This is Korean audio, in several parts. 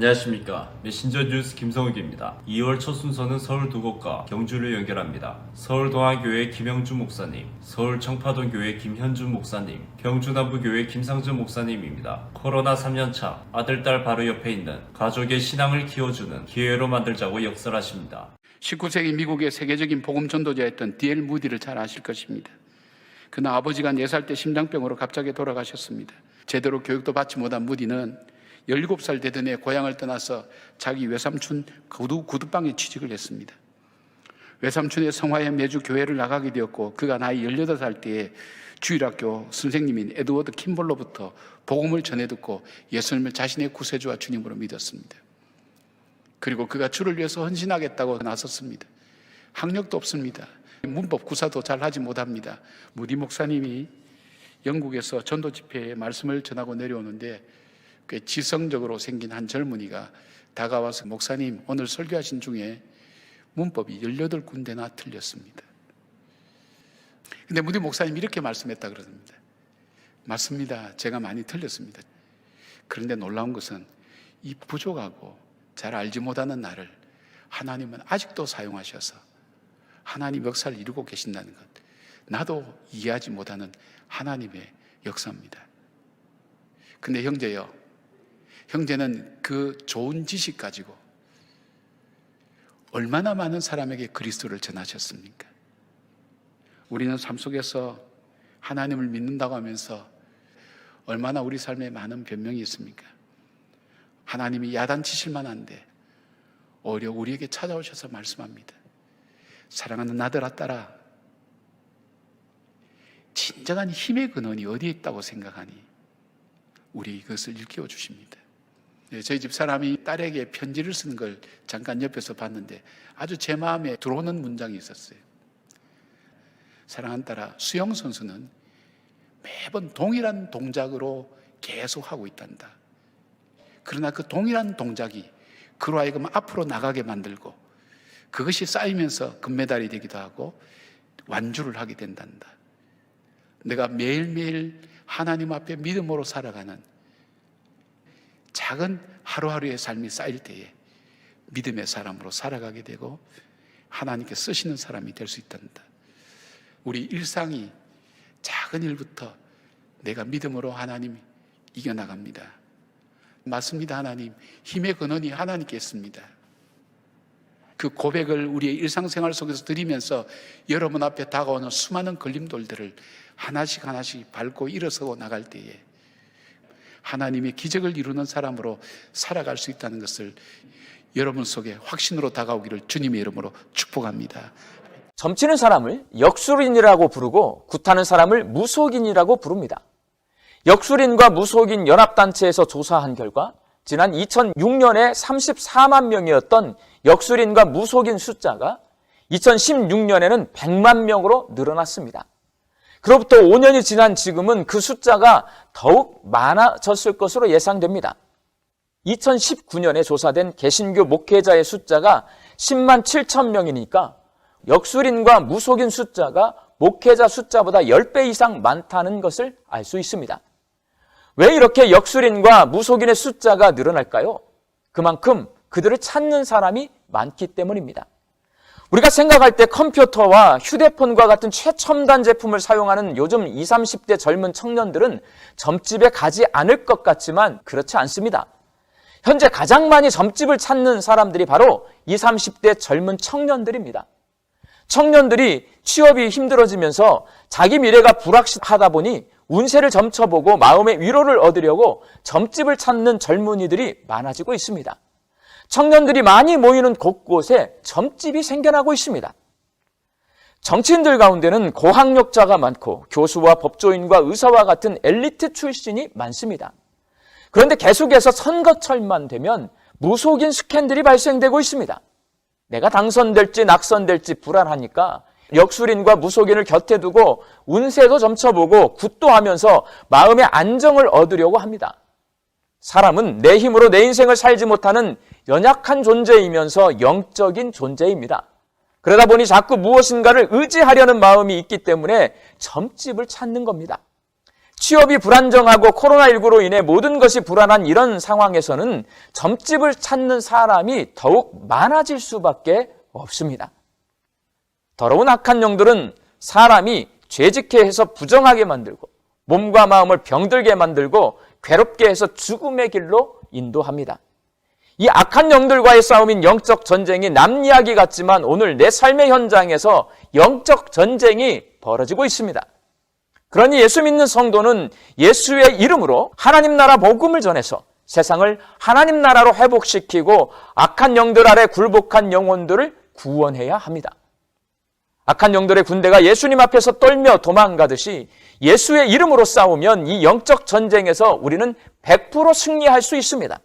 안녕하십니까. 메신저 뉴스 김성욱입니다. 2월 첫 순서는 서울 두 곳과 경주를 연결합니다. 서울동안교회 김영주 목사님, 서울 청파동교회 김현준 목사님, 경주남부교회 김상준 목사님입니다. 코로나 3년차 아들, 딸 바로 옆에 있는 가족의 신앙을 키워주는 기회로 만들자고 역설하십니다. 19세기 미국의 세계적인 복음 전도자였던 D.L. 무디를 잘 아실 것입니다. 그는 아버지가 4살 때 심장병으로 갑자기 돌아가셨습니다. 제대로 교육도 받지 못한 무디는 17살 되던 해 고향을 떠나서 자기 외삼촌 구두방에 취직을 했습니다. 외삼촌의 성화에 매주 교회를 나가게 되었고, 그가 나이 18살 때에 주일학교 선생님인 에드워드 킴볼로부터 복음을 전해 듣고 예수님을 자신의 구세주와 주님으로 믿었습니다. 그리고 그가 주를 위해서 헌신하겠다고 나섰습니다. 학력도 없습니다. 문법 구사도 잘 하지 못합니다. 무디 목사님이 영국에서 전도 집회에 말씀을 전하고 내려오는데, 꽤 지성적으로 생긴 한 젊은이가 다가와서 목사님, 오늘 설교하신 중에 문법이 18군데나 틀렸습니다. 근데 무디 목사님이 이렇게 말씀했다 그러습니다. 맞습니다. 제가 많이 틀렸습니다. 그런데 놀라운 것은 이 부족하고 잘 알지 못하는 나를 하나님은 아직도 사용하셔서 하나님 역사를 이루고 계신다는 것, 나도 이해하지 못하는 하나님의 역사입니다. 근데 형제는 그 좋은 지식 가지고 얼마나 많은 사람에게 그리스도를 전하셨습니까? 우리는 삶 속에서 하나님을 믿는다고 하면서 얼마나 우리 삶에 많은 변명이 있습니까? 하나님이 야단치실 만한데 오히려 우리에게 찾아오셔서 말씀합니다. 사랑하는 아들아, 딸아, 진정한 힘의 근원이 어디에 있다고 생각하니? 우리 이것을 일깨워 주십니다. 저희 집 사람이 딸에게 편지를 쓰는 걸 잠깐 옆에서 봤는데 아주 제 마음에 들어오는 문장이 있었어요. 사랑하는 딸아, 수영 선수는 매번 동일한 동작으로 계속 하고 있단다. 그러나 그 동일한 동작이 그로 하여금 앞으로 나가게 만들고 그것이 쌓이면서 금메달이 되기도 하고 완주를 하게 된단다. 내가 매일매일 하나님 앞에 믿음으로 살아가는 작은 하루하루의 삶이 쌓일 때에 믿음의 사람으로 살아가게 되고 하나님께 쓰시는 사람이 될 수 있단다. 우리 일상이 작은 일부터 내가 믿음으로 하나님 이겨나갑니다. 맞습니다. 하나님, 힘의 근원이 하나님께 있습니다. 그 고백을 우리의 일상생활 속에서 드리면서 여러분 앞에 다가오는 수많은 걸림돌들을 하나씩 밟고 일어서고 나갈 때에 하나님의 기적을 이루는 사람으로 살아갈 수 있다는 것을 여러분 속에 확신으로 다가오기를 주님의 이름으로 축복합니다. 점치는 사람을 역술인이라고 부르고 굿하는 사람을 무속인이라고 부릅니다. 역술인과 무속인 연합단체에서 조사한 결과 지난 2006년에 34만 명이었던 역술인과 무속인 숫자가 2016년에는 100만 명으로 늘어났습니다. 그로부터 5년이 지난 지금은 그 숫자가 더욱 많아졌을 것으로 예상됩니다. 2019년에 조사된 개신교 목회자의 숫자가 10만 7천 명이니까 역술인과 무속인 숫자가 목회자 숫자보다 10배 이상 많다는 것을 알 수 있습니다. 왜 이렇게 역술인과 무속인의 숫자가 늘어날까요? 그만큼 그들을 찾는 사람이 많기 때문입니다. 우리가 생각할 때 컴퓨터와 휴대폰과 같은 최첨단 제품을 사용하는 요즘 20, 30대 젊은 청년들은 점집에 가지 않을 것 같지만 그렇지 않습니다. 현재 가장 많이 점집을 찾는 사람들이 바로 20, 30대 젊은 청년들입니다. 청년들이 취업이 힘들어지면서 자기 미래가 불확실하다 보니 운세를 점쳐보고 마음의 위로를 얻으려고 점집을 찾는 젊은이들이 많아지고 있습니다. 청년들이 많이 모이는 곳곳에 점집이 생겨나고 있습니다. 정치인들 가운데는 고학력자가 많고 교수와 법조인과 의사와 같은 엘리트 출신이 많습니다. 그런데 계속해서 선거철만 되면 무속인 스캔들이 발생되고 있습니다. 내가 당선될지 낙선될지 불안하니까 역술인과 무속인을 곁에 두고 운세도 점쳐보고 굿도 하면서 마음의 안정을 얻으려고 합니다. 사람은 내 힘으로 내 인생을 살지 못하는 연약한 존재이면서 영적인 존재입니다. 그러다 보니 자꾸 무엇인가를 의지하려는 마음이 있기 때문에 점집을 찾는 겁니다. 취업이 불안정하고 코로나19로 인해 모든 것이 불안한 이런 상황에서는 점집을 찾는 사람이 더욱 많아질 수밖에 없습니다. 더러운 악한 영들은 사람이 죄짓게 해서 부정하게 만들고 몸과 마음을 병들게 만들고 괴롭게 해서 죽음의 길로 인도합니다. 이 악한 영들과의 싸움인 영적 전쟁이 남 이야기 같지만 오늘 내 삶의 현장에서 영적 전쟁이 벌어지고 있습니다. 그러니 예수 믿는 성도는 예수의 이름으로 하나님 나라 복음을 전해서 세상을 하나님 나라로 회복시키고 악한 영들 아래 굴복한 영혼들을 구원해야 합니다. 악한 영들의 군대가 예수님 앞에서 떨며 도망가듯이 예수의 이름으로 싸우면 이 영적 전쟁에서 우리는 100% 승리할 수 있습니다.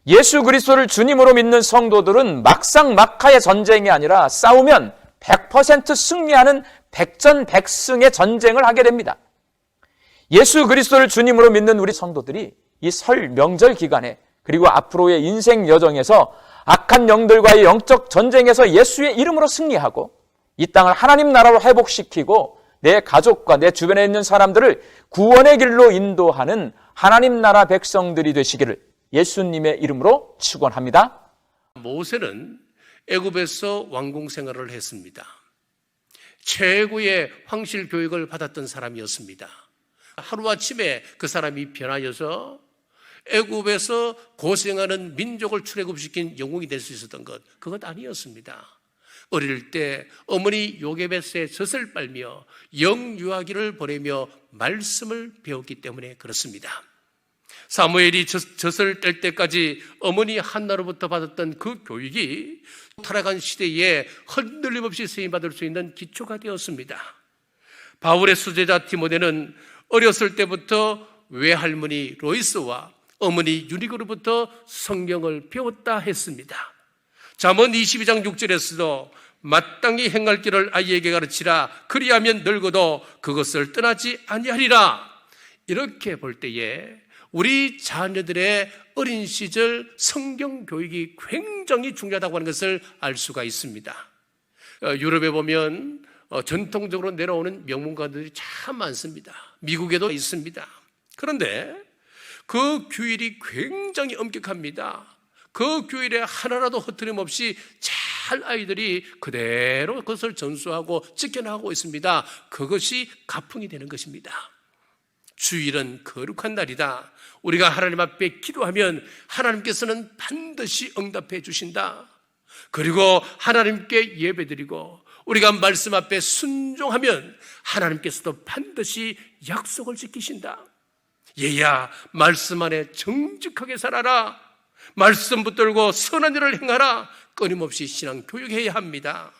예수 그리스도를 주님으로 믿는 성도들은 막상막하의 전쟁이 아니라 싸우면 100% 승리하는 백전백승의 전쟁을 하게 됩니다. 예수 그리스도를 주님으로 믿는 우리 성도들이 이 설 명절 기간에 그리고 앞으로의 인생 여정에서 악한 영들과의 영적 전쟁에서 예수의 이름으로 승리하고 이 땅을 하나님 나라로 회복시키고 내 가족과 내 주변에 있는 사람들을 구원의 길로 인도하는 하나님 나라 백성들이 되시기를 예수님의 이름으로 축원합니다. 모세는 애굽에서 왕궁 생활을 했습니다. 최고의 황실 교육을 받았던 사람이었습니다. 하루아침에 그 사람이 변하여서 애굽에서 고생하는 민족을 출애굽시킨 영웅이 될 수 있었던 것, 그것 아니었습니다. 어릴 때 어머니 요게벳의 젖을 빨며 영유아기를 보내며 말씀을 배웠기 때문에 그렇습니다. 사무엘이 젖을 뗄 때까지 어머니 한나로부터 받았던 그 교육이 타락한 시대에 흔들림 없이 쓰임받을 수 있는 기초가 되었습니다. 바울의 수제자 디모데는 어렸을 때부터 외할머니 로이스와 어머니 유니그로부터 성경을 배웠다 했습니다. 잠언 22장 6절에서도 마땅히 행할 길을 아이에게 가르치라. 그리하면 늙어도 그것을 떠나지 아니하리라. 이렇게 볼 때에 우리 자녀들의 어린 시절 성경 교육이 굉장히 중요하다고 하는 것을 알 수가 있습니다. 유럽에 보면 전통적으로 내려오는 명문가들이 참 많습니다. 미국에도 있습니다. 그런데 그 규율이 굉장히 엄격합니다. 그 규율에 하나라도 흐트림 없이 잘 아이들이 그대로 그것을 전수하고 지켜나가고 있습니다. 그것이 가풍이 되는 것입니다. 주일은 거룩한 날이다. 우리가 하나님 앞에 기도하면 하나님께서는 반드시 응답해 주신다. 그리고 하나님께 예배드리고 우리가 말씀 앞에 순종하면 하나님께서도 반드시 약속을 지키신다. 얘야, 말씀 안에 정직하게 살아라. 말씀 붙들고 선한 일을 행하라. 끊임없이 신앙 교육해야 합니다.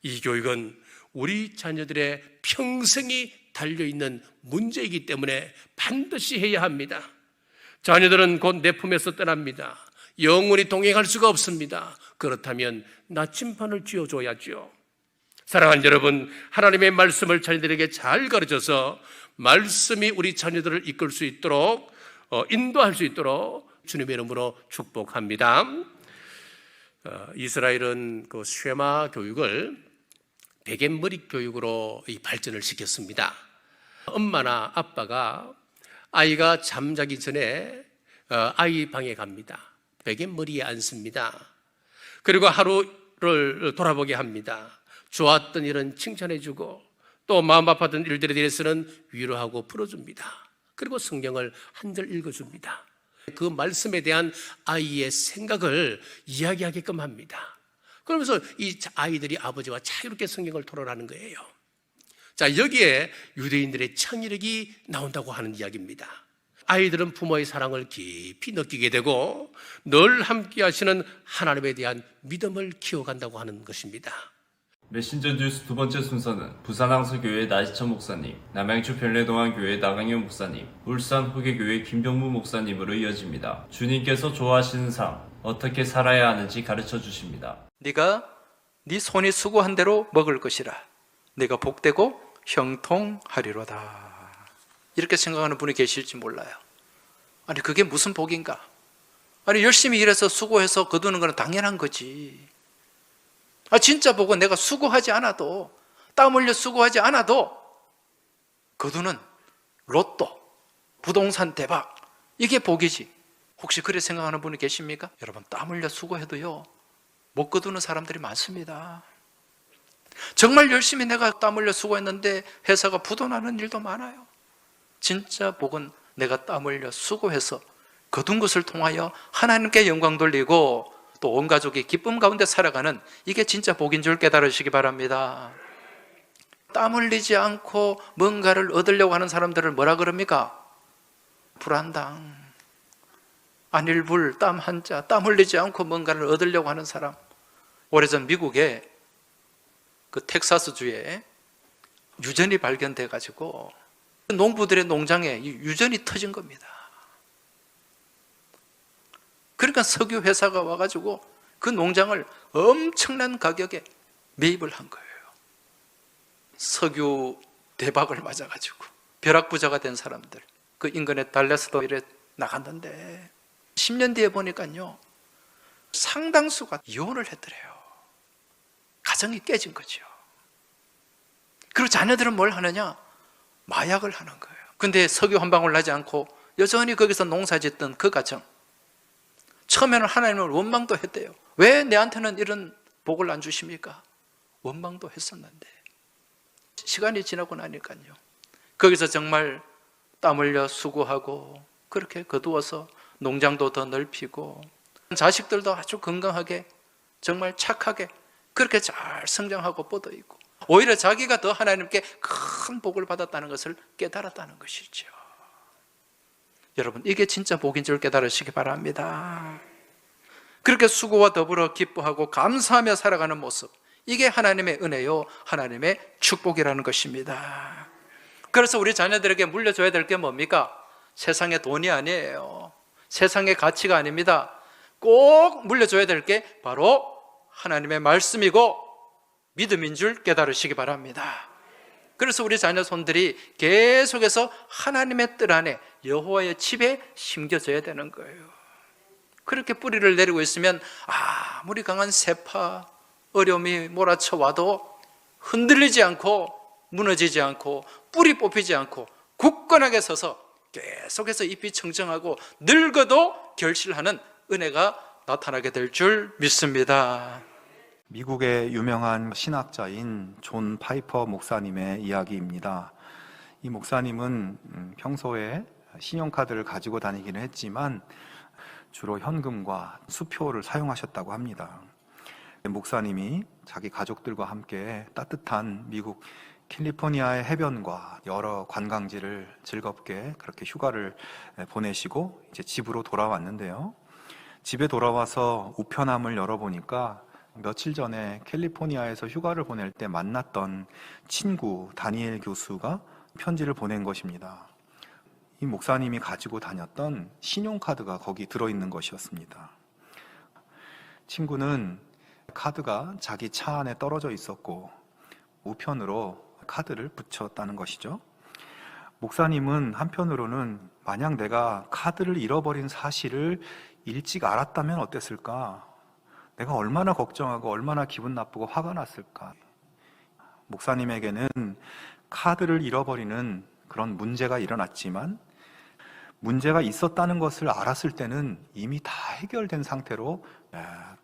이 교육은 우리 자녀들의 평생이 달려있는 문제이기 때문에 반드시 해야 합니다. 자녀들은 곧 내 품에서 떠납니다. 영원히 동행할 수가 없습니다. 그렇다면 나침반을 쥐어줘야죠. 사랑하는 여러분, 하나님의 말씀을 자녀들에게 잘 가르쳐서 말씀이 우리 자녀들을 이끌 수 있도록 인도할 수 있도록 주님의 이름으로 축복합니다. 이스라엘은 그 쉐마 교육을 베갯머리 교육으로 발전을 시켰습니다. 엄마나 아빠가 아이가 잠자기 전에 아이 방에 갑니다. 베갯머리에 앉습니다. 그리고 하루를 돌아보게 합니다. 좋았던 일은 칭찬해주고 또 마음 아팠던 일들에 대해서는 위로하고 풀어줍니다. 그리고 성경을 한 절 읽어줍니다. 그 말씀에 대한 아이의 생각을 이야기하게끔 합니다. 그러면서 이 아이들이 아버지와 자유롭게 성경을 토론하는 거예요. 자, 여기에 유대인들의 창의력이 나온다고 하는 이야기입니다. 아이들은 부모의 사랑을 깊이 느끼게 되고 늘 함께 하시는 하나님에 대한 믿음을 키워간다고 하는 것입니다. 메신저 뉴스 두 번째 순서는 부산 항서교회 나시천 목사님, 남양주 별내동안교회 나강현 목사님, 울산 호계교회 김병무 목사님으로 이어집니다. 주님께서 좋아하시는 삶, 어떻게 살아야 하는지 가르쳐 주십니다. 네가 네 손이 수고한 대로 먹을 것이라. 네가 복되고 형통하리로다. 이렇게 생각하는 분이 계실지 몰라요. 아니, 그게 무슨 복인가? 아니, 열심히 일해서 수고해서 거두는 건 당연한 거지. 진짜 복은 내가 수고하지 않아도, 땀 흘려 수고하지 않아도 거두는 로또, 부동산 대박, 이게 복이지. 혹시 그렇게 생각하는 분이 계십니까? 여러분, 땀 흘려 수고해도요, 못 거두는 사람들이 많습니다. 정말 열심히 내가 땀 흘려 수고했는데 회사가 부도나는 일도 많아요. 진짜 복은 내가 땀 흘려 수고해서 거둔 것을 통하여 하나님께 영광 돌리고 또 온 가족이 기쁨 가운데 살아가는, 이게 진짜 복인 줄 깨달으시기 바랍니다. 땀 흘리지 않고 뭔가를 얻으려고 하는 사람들을 뭐라 그럽니까? 불안당, 안일불, 땀 한자, 땀 흘리지 않고 뭔가를 얻으려고 하는 사람. 오래전 미국의 그 텍사스주에 유전이 발견돼 가지고 농부들의 농장에 이 유전이 터진 겁니다. 그러니까 석유 회사가 와가지고 그 농장을 엄청난 가격에 매입을 한 거예요. 석유 대박을 맞아가지고 벼락부자가 된 사람들, 그 인근의 달라스도 이래 나갔는데 10년 뒤에 보니까요, 상당수가 이혼을 했더래요. 가정이 깨진 거죠. 그리고 자녀들은 뭘 하느냐? 마약을 하는 거예요. 근데 석유 한 방울 나지 않고 여전히 거기서 농사 짓던 그 가정, 처음에는 하나님을 원망도 했대요. 왜 내한테는 이런 복을 안 주십니까? 원망도 했었는데 시간이 지나고 나니까요, 거기서 정말 땀 흘려 수고하고 그렇게 거두어서 농장도 더 넓히고 자식들도 아주 건강하게 정말 착하게 그렇게 잘 성장하고 뻗어있고, 오히려 자기가 더 하나님께 큰 복을 받았다는 것을 깨달았다는 것이죠. 여러분, 이게 진짜 복인 줄 깨달으시기 바랍니다. 그렇게 수고와 더불어 기뻐하고 감사하며 살아가는 모습, 이게 하나님의 은혜요, 하나님의 축복이라는 것입니다. 그래서 우리 자녀들에게 물려줘야 될 게 뭡니까? 세상의 돈이 아니에요. 세상의 가치가 아닙니다. 꼭 물려줘야 될 게 바로 하나님의 말씀이고 믿음인 줄 깨달으시기 바랍니다. 그래서 우리 자녀 손들이 계속해서 하나님의 뜰 안에 여호와의 집에 심겨져야 되는 거예요. 그렇게 뿌리를 내리고 있으면 아무리 강한 세파, 어려움이 몰아쳐 와도 흔들리지 않고 무너지지 않고 뿌리 뽑히지 않고 굳건하게 서서 계속해서 잎이 청청하고 늙어도 결실하는 은혜가 나타나게 될 줄 믿습니다. 미국의 유명한 신학자인 존 파이퍼 목사님의 이야기입니다. 이 목사님은 평소에 신용카드를 가지고 다니기는 했지만 주로 현금과 수표를 사용하셨다고 합니다. 목사님이 자기 가족들과 함께 따뜻한 미국 캘리포니아의 해변과 여러 관광지를 즐겁게 그렇게 휴가를 보내시고 이제 집으로 돌아왔는데요. 집에 돌아와서 우편함을 열어보니까 며칠 전에 캘리포니아에서 휴가를 보낼 때 만났던 친구 다니엘 교수가 편지를 보낸 것입니다. 이 목사님이 가지고 다녔던 신용카드가 거기 들어있는 것이었습니다. 친구는 카드가 자기 차 안에 떨어져 있었고 우편으로 카드를 붙였다는 것이죠. 목사님은 한편으로는 만약 내가 카드를 잃어버린 사실을 일찍 알았다면 어땠을까? 내가 얼마나 걱정하고 얼마나 기분 나쁘고 화가 났을까? 목사님에게는 카드를 잃어버리는 그런 문제가 일어났지만 문제가 있었다는 것을 알았을 때는 이미 다 해결된 상태로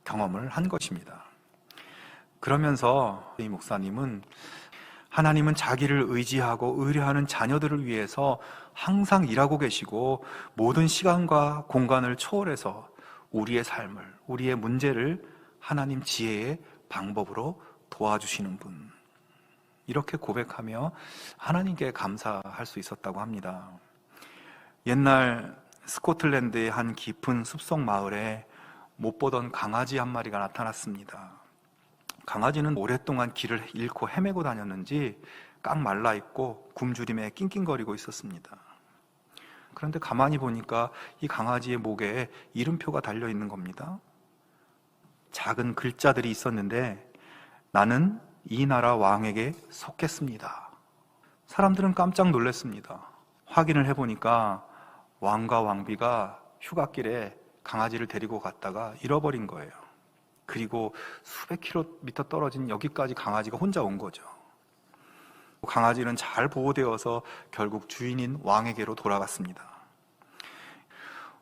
경험을 한 것입니다. 그러면서 이 목사님은 하나님은 자기를 의지하고 의뢰하는 자녀들을 위해서 항상 일하고 계시고 모든 시간과 공간을 초월해서 우리의 삶을, 우리의 문제를 하나님 지혜의 방법으로 도와주시는 분, 이렇게 고백하며 하나님께 감사할 수 있었다고 합니다. 옛날 스코틀랜드의 한 깊은 숲속 마을에 못 보던 강아지 한 마리가 나타났습니다. 강아지는 오랫동안 길을 잃고 헤매고 다녔는지 깡 말라있고 굶주림에 낑낑거리고 있었습니다. 그런데 가만히 보니까 이 강아지의 목에 이름표가 달려있는 겁니다. 작은 글자들이 있었는데 나는 이 나라 왕에게 속했습니다. 사람들은 깜짝 놀랐습니다. 확인을 해보니까 왕과 왕비가 휴가길에 강아지를 데리고 갔다가 잃어버린 거예요. 그리고 수백 킬로미터 떨어진 여기까지 강아지가 혼자 온 거죠. 강아지는 잘 보호되어서 결국 주인인 왕에게로 돌아갔습니다.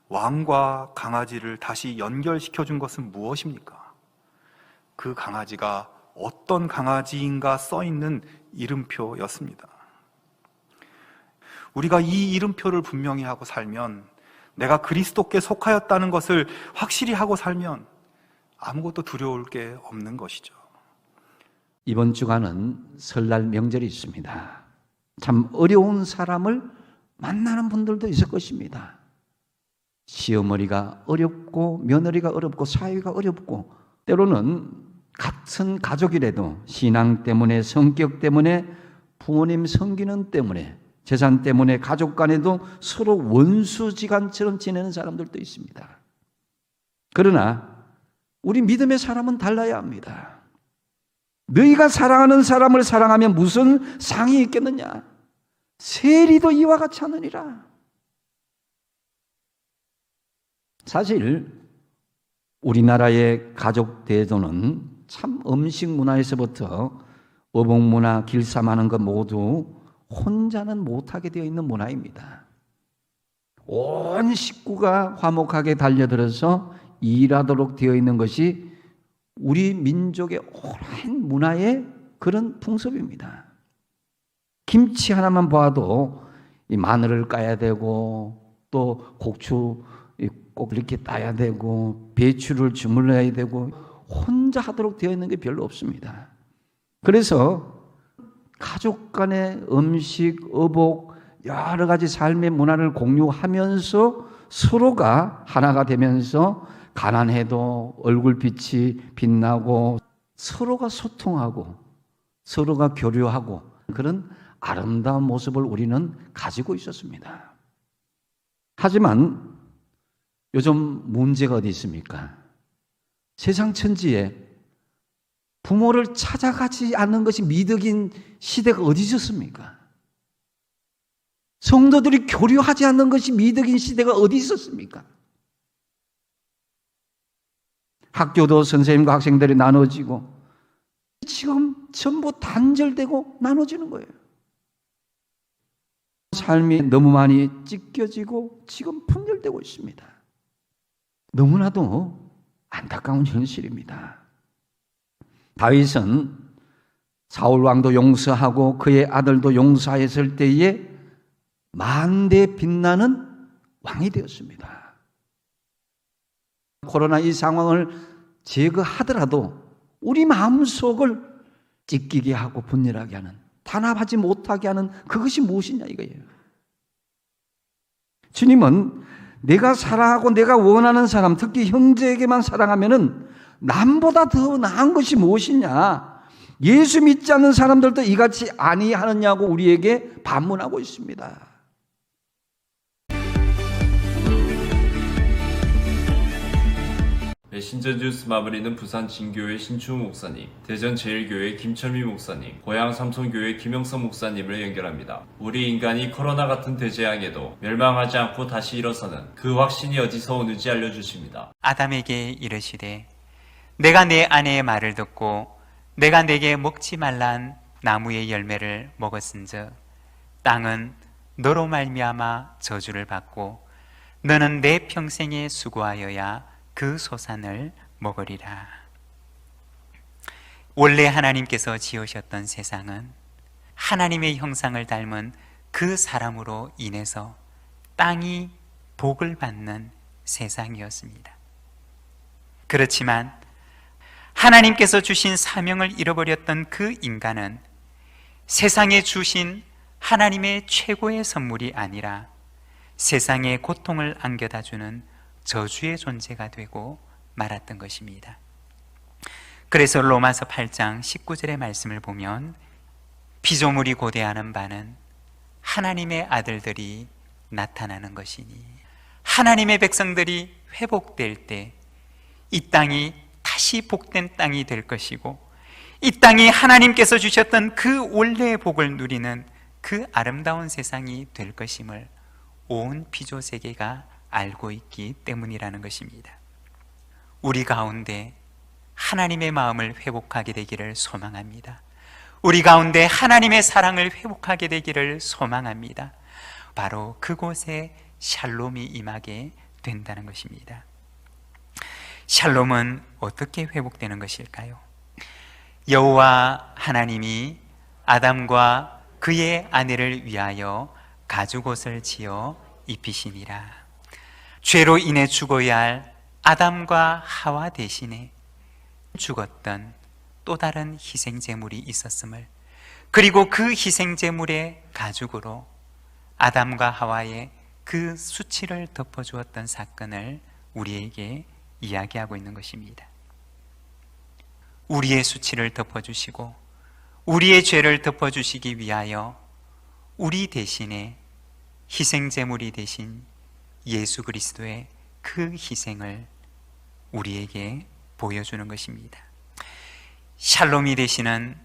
왕과 강아지를 다시 연결시켜준 것은 무엇입니까? 그 강아지가 어떤 강아지인가 써있는 이름표였습니다. 우리가 이 이름표를 분명히 하고 살면, 내가 그리스도께 속하였다는 것을 확실히 하고 살면 아무것도 두려울 게 없는 것이죠. 이번 주간은 설날 명절이 있습니다. 참 어려운 사람을 만나는 분들도 있을 것입니다. 시어머니가 어렵고 며느리가 어렵고 사위가 어렵고, 때로는 같은 가족이라도 신앙 때문에, 성격 때문에, 부모님 섬기는 때문에, 재산 때문에 가족 간에도 서로 원수지간처럼 지내는 사람들도 있습니다. 그러나 우리 믿음의 사람은 달라야 합니다. 너희가 사랑하는 사람을 사랑하면 무슨 상이 있겠느냐? 세리도 이와 같이 하느니라. 사실 우리나라의 가족 대도는 참 음식 문화에서부터 어복 문화, 길쌈하는 것 모두 혼자는 못하게 되어 있는 문화입니다. 온 식구가 화목하게 달려들어서 일하도록 되어 있는 것이 우리 민족의 오랜 문화의 그런 풍습입니다. 김치 하나만 봐도 이 마늘을 까야 되고, 또 고추 꼭 이렇게 따야 되고, 배추를 주물러야 되고, 혼자 하도록 되어 있는 게 별로 없습니다. 그래서 가족 간의 음식, 어복, 여러 가지 삶의 문화를 공유하면서 서로가 하나가 되면서 가난해도 얼굴빛이 빛나고 서로가 소통하고 서로가 교류하고 그런 아름다운 모습을 우리는 가지고 있었습니다. 하지만 요즘 문제가 어디 있습니까? 세상 천지에 부모를 찾아가지 않는 것이 미덕인 시대가 어디 있었습니까? 성도들이 교류하지 않는 것이 미덕인 시대가 어디 있었습니까? 학교도 선생님과 학생들이 나눠지고 지금 전부 단절되고 나눠지는 거예요. 삶이 너무 많이 찢겨지고 지금 분열되고 있습니다. 너무나도 안타까운 현실입니다. 다윗은 사울 왕도 용서하고 그의 아들도 용서했을 때에 만대 빛나는 왕이 되었습니다. 코로나 이 상황을 제거하더라도 우리 마음속을 찢기게 하고 분열하게 하는, 단합하지 못하게 하는 그것이 무엇이냐 이거예요. 주님은 내가 사랑하고 내가 원하는 사람, 특히 형제에게만 사랑하면은 남보다 더 나은 것이 무엇이냐? 예수 믿지 않는 사람들도 이같이 아니하느냐고 우리에게 반문하고 있습니다. 메신저 뉴스 마무리는 부산 진교회 신추 목사님, 대전 제일교회 김철미 목사님, 고양 삼성교회 김영선 목사님을 연결합니다. 우리 인간이 코로나 같은 대재앙에도 멸망하지 않고 다시 일어서는 그 확신이 어디서 오는지 알려주십니다. 아담에게 이르시되 내가 내 아내의 말을 듣고 내가 내게 먹지 말란 나무의 열매를 먹었은즉 땅은 너로 말미암아 저주를 받고 너는 내 평생에 수고하여야 그 소산을 먹으리라. 원래 하나님께서 지으셨던 세상은 하나님의 형상을 닮은 그 사람으로 인해서 땅이 복을 받는 세상이었습니다. 그렇지만 하나님께서 주신 사명을 잃어버렸던 그 인간은 세상에 주신 하나님의 최고의 선물이 아니라 세상의 고통을 안겨다주는 저주의 존재가 되고 말았던 것입니다. 그래서 로마서 8장 19절의 말씀을 보면 피조물이 고대하는 바는 하나님의 아들들이 나타나는 것이니 하나님의 백성들이 회복될 때 이 땅이 다시 복된 땅이 될 것이고 이 땅이 하나님께서 주셨던 그 원래의 복을 누리는 그 아름다운 세상이 될 것임을 온 피조 세계가 알고 있기 때문이라는 것입니다. 우리 가운데 하나님의 마음을 회복하게 되기를 소망합니다. 우리 가운데 하나님의 사랑을 회복하게 되기를 소망합니다. 바로 그곳에 샬롬이 임하게 된다는 것입니다. 샬롬은 어떻게 회복되는 것일까요? 여호와 하나님이 아담과 그의 아내를 위하여 가죽옷을 지어 입히시니라. 죄로 인해 죽어야 할 아담과 하와 대신에 죽었던 또 다른 희생제물이 있었음을, 그리고 그 희생제물의 가죽으로 아담과 하와의 그 수치를 덮어주었던 사건을 우리에게 이야기하고 있는 것입니다. 우리의 수치를 덮어주시고 우리의 죄를 덮어주시기 위하여 우리 대신에 희생제물이 되신 예수 그리스도의 그 희생을 우리에게 보여주는 것입니다. 샬롬이 되시는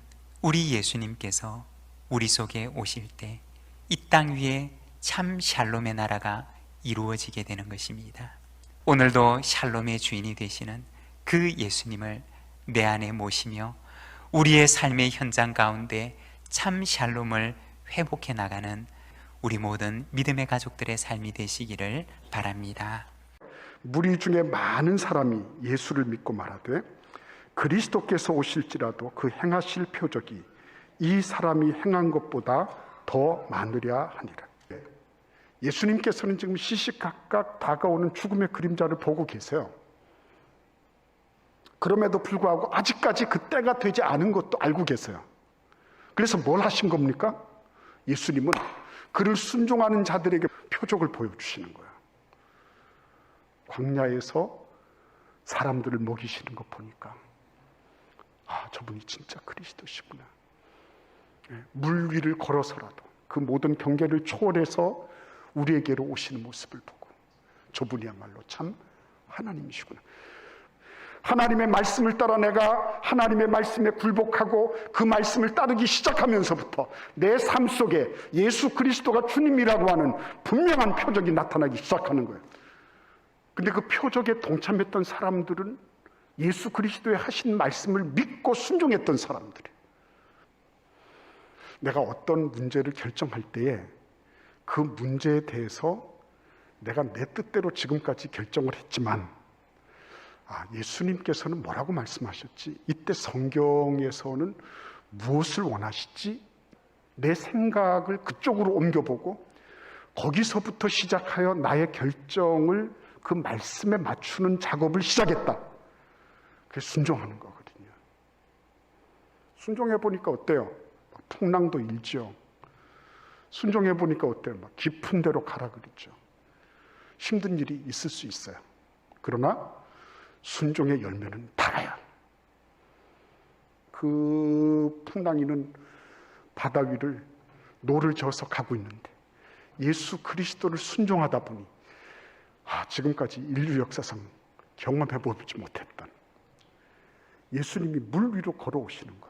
우리 예수님께서 우리 속에 오실 때 이 땅 위에 참 샬롬의 나라가 이루어지게 되는 것입니다. 오늘도 샬롬의 주인이 되시는 그 예수님을 내 안에 모시며 우리의 삶의 현장 가운데 참 샬롬을 회복해 나가는 우리 모든 믿음의 가족들의 삶이 되시기를 바랍니다. 무리 중에 많은 사람이 예수를 믿고 말하되 그리스도께서 오실지라도 그 행하실 표적이 이 사람이 행한 것보다 더 많으랴 하니라. 예수님께서는 지금 시시각각 다가오는 죽음의 그림자를 보고 계세요. 그럼에도 불구하고 아직까지 그 때가 되지 않은 것도 알고 계세요. 그래서 뭘 하신 겁니까? 예수님은 그를 순종하는 자들에게 표적을 보여주시는 거예요. 광야에서 사람들을 먹이시는 거 보니까 저분이 진짜 그리스도시구나. 물 위를 걸어서라도 그 모든 경계를 초월해서 우리에게로 오시는 모습을 보고 저분이야말로 참 하나님이시구나. 하나님의 말씀을 따라 내가 하나님의 말씀에 굴복하고 그 말씀을 따르기 시작하면서부터 내 삶 속에 예수 그리스도가 주님이라고 하는 분명한 표적이 나타나기 시작하는 거예요. 근데 그 표적에 동참했던 사람들은 예수 그리스도의 하신 말씀을 믿고 순종했던 사람들이에요. 내가 어떤 문제를 결정할 때에 그 문제에 대해서 내가 내 뜻대로 지금까지 결정을 했지만 예수님께서는 뭐라고 말씀하셨지? 이때 성경에서는 무엇을 원하시지? 내 생각을 그쪽으로 옮겨보고 거기서부터 시작하여 나의 결정을 그 말씀에 맞추는 작업을 시작했다. 그게 순종하는 거거든요. 순종해보니까 어때요? 풍랑도 일죠. 순종해보니까 어때요? 막 깊은 데로 가라 그랬죠. 힘든 일이 있을 수 있어요. 그러나 순종의 열매는 달아요. 그 풍랑이는 바다 위를 노를 저어서 가고 있는데 예수 그리스도를 순종하다 보니 지금까지 인류 역사상 경험해보지 못했던 예수님이 물 위로 걸어오시는 것,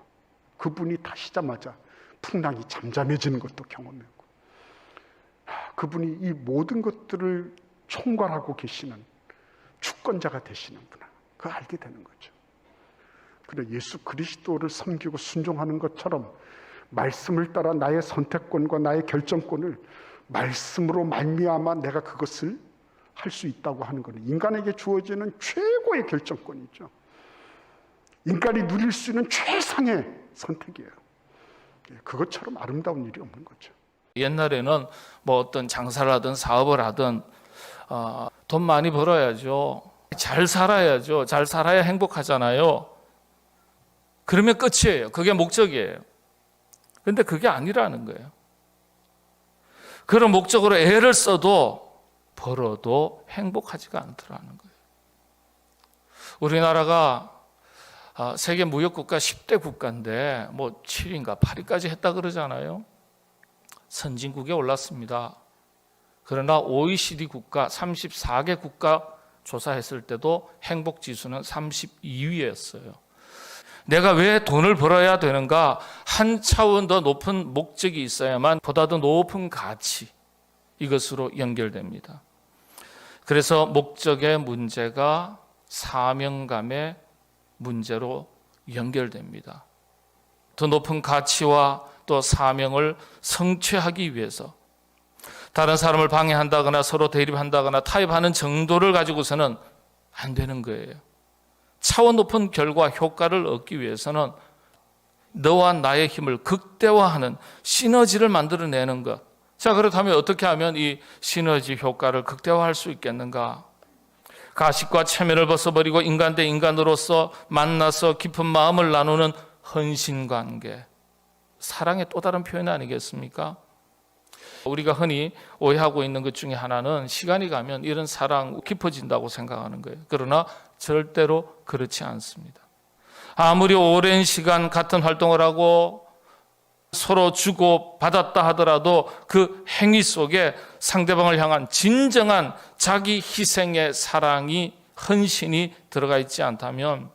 그분이 타시자마자 풍랑이 잠잠해지는 것도 경험했고 그분이 이 모든 것들을 총괄하고 계시는 주권자가 되시는구나, 그걸 알게 되는 거죠. 그래, 예수 그리스도를 섬기고 순종하는 것처럼 말씀을 따라 나의 선택권과 나의 결정권을 말씀으로 말미암아 내가 그것을 할 수 있다고 하는 것은 인간에게 주어지는 최고의 결정권이죠. 인간이 누릴 수 있는 최상의 선택이에요. 그것처럼 아름다운 일이 없는 거죠. 옛날에는 뭐 어떤 장사를 하든 사업을 하든 돈 많이 벌어야죠. 잘 살아야죠. 잘 살아야 행복하잖아요. 그러면 끝이에요. 그게 목적이에요. 그런데 그게 아니라는 거예요. 그런 목적으로 애를 써도 벌어도 행복하지가 않더라는 거예요. 우리나라가 세계 무역국가 10대 국가인데 뭐 7위인가 8위까지 했다 그러잖아요. 선진국에 올랐습니다. 그러나 OECD 국가 34개 국가 조사했을 때도 행복지수는 32위였어요. 내가 왜 돈을 벌어야 되는가? 한 차원 더 높은 목적이 있어야만 보다 더 높은 가치, 이것으로 연결됩니다. 그래서 목적의 문제가 사명감의 문제로 연결됩니다. 더 높은 가치와 또 사명을 성취하기 위해서 다른 사람을 방해한다거나 서로 대립한다거나 타협하는 정도를 가지고서는 안 되는 거예요. 차원 높은 결과 효과를 얻기 위해서는 너와 나의 힘을 극대화하는 시너지를 만들어내는 것. 자, 그렇다면 어떻게 하면 이 시너지 효과를 극대화할 수 있겠는가? 가식과 체면을 벗어버리고 인간 대 인간으로서 만나서 깊은 마음을 나누는 헌신관계. 사랑의 또 다른 표현 아니겠습니까? 우리가 흔히 오해하고 있는 것 중에 하나는 시간이 가면 이런 사랑 깊어진다고 생각하는 거예요. 그러나 절대로 그렇지 않습니다. 아무리 오랜 시간 같은 활동을 하고 서로 주고 받았다 하더라도 그 행위 속에 상대방을 향한 진정한 자기 희생의 사랑이, 헌신이 들어가 있지 않다면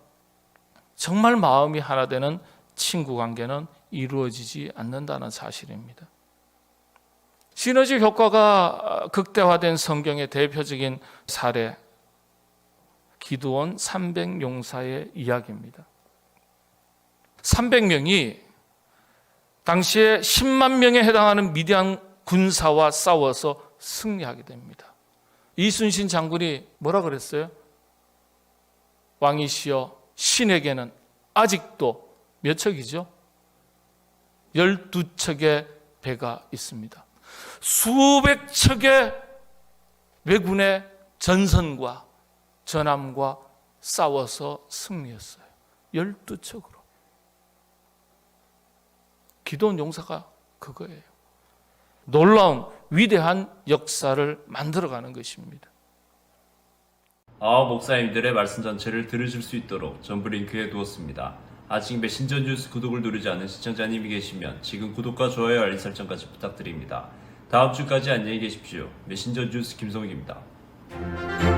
정말 마음이 하나 되는 친구 관계는 이루어지지 않는다는 사실입니다. 시너지 효과가 극대화된 성경의 대표적인 사례, 기드온 300용사의 이야기입니다. 300명이 당시에 10만 명에 해당하는 미디안 군사와 싸워서 승리하게 됩니다. 이순신 장군이 뭐라 그랬어요? 왕이시여, 신에게는 아직도 몇 척이죠? 12척의 배가 있습니다. 수백 척의 왜군의 전선과 전함과 싸워서 승리했어요. 12척으로. 기드온 용사가 그거예요. 놀라운 위대한 역사를 만들어가는 것입니다. 목사님들의 말씀 전체를 들으실 수 있도록 전부 링크해 두었습니다. 아직 메신저 뉴스 구독을 누르지 않은 시청자님이 계시면 지금 구독과 좋아요, 알림 설정까지 부탁드립니다. 다음 주까지 안녕히 계십시오. 메신저 뉴스 김성욱입니다.